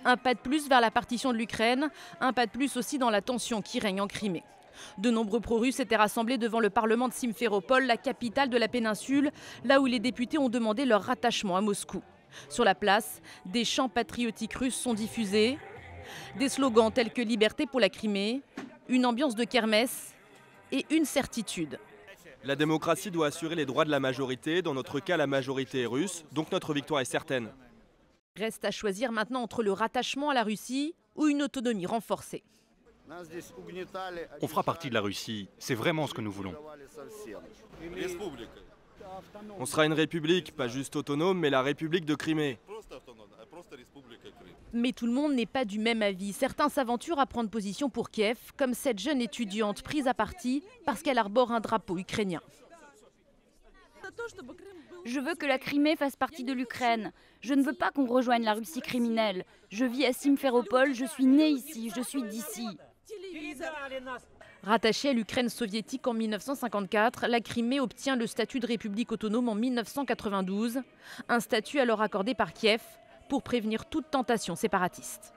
Un pas de plus vers la partition de l'Ukraine, un pas de plus aussi dans la tension qui règne en Crimée. De nombreux pro-russes étaient rassemblés devant le parlement de Simferopol, la capitale de la péninsule, là où les députés ont demandé leur rattachement à Moscou. Sur la place, des chants patriotiques russes sont diffusés, des slogans tels que liberté pour la Crimée, une ambiance de kermesse et une certitude. La démocratie doit assurer les droits de la majorité, dans notre cas la majorité est russe, donc notre victoire est certaine. Reste à choisir maintenant entre le rattachement à la Russie ou une autonomie renforcée. On fera partie de la Russie, c'est vraiment ce que nous voulons. On sera une république, pas juste autonome, mais la République de Crimée. Mais tout le monde n'est pas du même avis. Certains s'aventurent à prendre position pour Kiev, comme cette jeune étudiante prise à partie parce qu'elle arbore un drapeau ukrainien. Je veux que la Crimée fasse partie de l'Ukraine. Je ne veux pas qu'on rejoigne la Russie criminelle. Je vis à Simferopol, je suis née ici, je suis d'ici. Rattachée à l'Ukraine soviétique en 1954, la Crimée obtient le statut de république autonome en 1992, un statut alors accordé par Kiev pour prévenir toute tentation séparatiste.